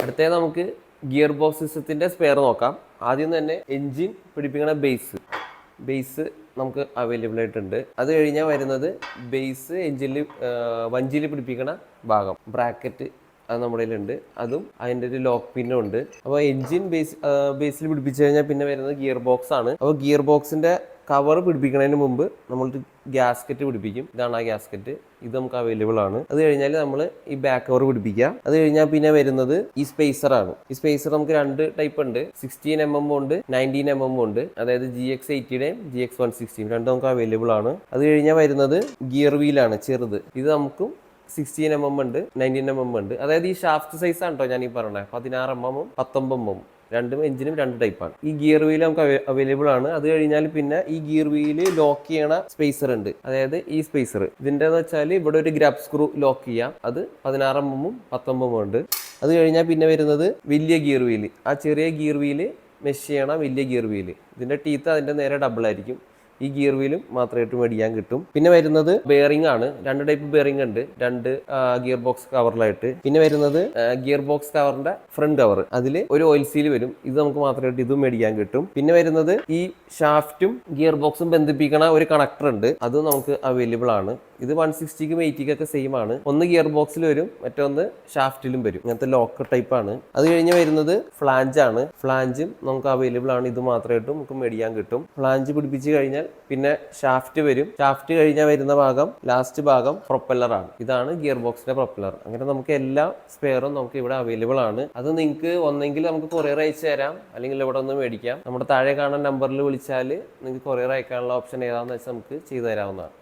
അടുത്തത് നമുക്ക് gear box സിസ്റ്റത്തിൻ്റെ സ്പെയർ നോക്കാം. ആദ്യം തന്നെ എൻജിൻ പിടിപ്പിക്കുന്ന ബേസ് നമുക്ക് അവൈലബിൾ ആയിട്ടുണ്ട്. അത് കഴിഞ്ഞാൽ വരുന്നത് ബേസ് എൻജിനിൽ വഞ്ചിയിൽ പിടിപ്പിക്കുന്ന ഭാഗം ബ്രാക്കറ്റ് അത് നമ്മുടെ കയ്യിലുണ്ട്. അതും അതിൻ്റെ ഒരു ലോക്ക് പിന്നും ഉണ്ട്. അപ്പോൾ എൻജിൻ ബേസിൽ പിടിപ്പിച്ചു കഴിഞ്ഞാൽ പിന്നെ വരുന്നത് ഗിയർ ബോക്സ് ആണ്. അപ്പോൾ ഗിയർ ബോക്സിൻ്റെ കവർ പിടിപ്പിക്കുന്നതിന് മുമ്പ് നമ്മളൊരു ഗ്യാസ്കറ്റ് പിടിപ്പിക്കും. ഇതാണ് ആ ഗ്യാസ്കറ്റ്. ഇത് നമുക്ക് അവൈലബിൾ ആണ്. അത് കഴിഞ്ഞാൽ നമ്മൾ ഈ ബാക്ക് കവർ പിടിപ്പിക്കുക. അത് കഴിഞ്ഞാൽ പിന്നെ വരുന്നത് ഈ സ്പേസർ ആണ്. ഈ സ്പേസർ നമുക്ക് 2 ടൈപ്പ് ഉണ്ട്. 16mm ഉണ്ട്, 19mm ഉണ്ട്. അതായത് GX80യുടെയും GX160 രണ്ടും നമുക്ക് അവൈലബിൾ ആണ്. അത് കഴിഞ്ഞാൽ വരുന്നത് ഗിയർ വീലാണ്, ചെറുത്. ഇത് നമുക്കും 16mm ഉണ്ട്, 19mm ഉണ്ട്. അതായത് ഈ ഷാഫ്റ്റ് സൈസ് ആണ് കേട്ടോ ഞാൻ ഈ പറഞ്ഞത്. 16mm 19mm രണ്ടും എഞ്ചിനും 2 ടൈപ്പാണ്. ഈ ഗിയർ വീൽ നമുക്ക് അവൈലബിൾ ആണ്. അത് കഴിഞ്ഞാൽ പിന്നെ ഈ ഗിയർ വീല് ലോക്ക് ചെയ്യണ സ്പേസർ ഉണ്ട്. അതായത് ഈ സ്പേസർ ഇതിൻ്റെ എന്ന് വെച്ചാൽ ഇവിടെ ഒരു ഗ്രാബ് സ്ക്രൂ ലോക്ക് ചെയ്യാം. അത് 16mm 19mm ഉണ്ട്. അത് കഴിഞ്ഞാൽ പിന്നെ വരുന്നത് വലിയ ഗിയർ വീല്. ആ ചെറിയ ഗിയർ വീല് മെഷ് ചെയ്യണ വലിയ ഗിയർ വീല്. ഇതിൻ്റെ ടീത്ത് അതിൻ്റെ നേരെ ഡബിൾ ആയിരിക്കും. ഈ ഗിയർ വീലും മാത്രമായിട്ട് മേടിക്കാൻ കിട്ടും. പിന്നെ വരുന്നത് ബെയറിംഗ് ആണ്. 2 ടൈപ്പ് ബെയറിംഗ് ഉണ്ട്, 2 ഗിയർ ബോക്സ് കവറിലായിട്ട്. പിന്നെ വരുന്നത് ഗിയർ ബോക്സ് കവറിന്റെ ഫ്രണ്ട് കവർ, അതിൽ ഒരു ഓയിൽ സീൽ വരും. ഇത് നമുക്ക് മാത്രമായിട്ട് ഇതും മേടിക്കാൻ കിട്ടും. പിന്നെ വരുന്നത് ഈ ഷാഫ്റ്റും ഗിയർ ബോക്സും ബന്ധിപ്പിക്കണ ഒരു കണക്ടർ ഉണ്ട്. അതും നമുക്ക് അവൈലബിൾ ആണ്. ഇത് 160ക്കും 80ക്കൊക്കെ സെയിം ആണ്. ഒന്ന് ഗിയർ ബോക്സിൽ വരും, മറ്റൊന്ന് ഷാഫ്റ്റിലും വരും. ഇങ്ങനത്തെ ലോക്കർ ടൈപ്പ് ആണ്. അത് കഴിഞ്ഞ് വരുന്നത് ഫ്ലാഞ്ച് ആണ്. ഫ്ലാഞ്ചും നമുക്ക് അവൈലബിൾ ആണ്. ഇത് മാത്രമായിട്ടും നമുക്ക് മേടിക്കാൻ കിട്ടും. ഫ്ലാഞ്ച് പിടിപ്പിച്ച് കഴിഞ്ഞാൽ പിന്നെ ഷാഫ്റ്റ് വരും. ഷാഫ്റ്റ് കഴിഞ്ഞാൽ വരുന്ന ഭാഗം, ലാസ്റ്റ് ഭാഗം പ്രൊപ്പല്ലർ ആണ്. ഇതാണ് ഗിയർ ബോക്സിന്റെ പ്രൊപ്പല്ലർ. അങ്ങനെ നമുക്ക് എല്ലാ സ്പെയറും നമുക്ക് ഇവിടെ അവൈലബിൾ ആണ്. അത് നിങ്ങൾക്ക് ഒന്നെങ്കിൽ നമുക്ക് കൊറിയർ അയച്ചു തരാം, അല്ലെങ്കിൽ ഇവിടെ ഒന്ന് മേടിക്കാം. നമ്മുടെ താഴെ കാണുന്ന നമ്പറിൽ വിളിച്ചാൽ നിങ്ങൾക്ക് കൊറിയർ അയക്കാനുള്ള ഓപ്ഷൻ ഏതാണെന്ന് വെച്ചാൽ നമുക്ക് ചെയ്തു തരാവുന്നതാണ്.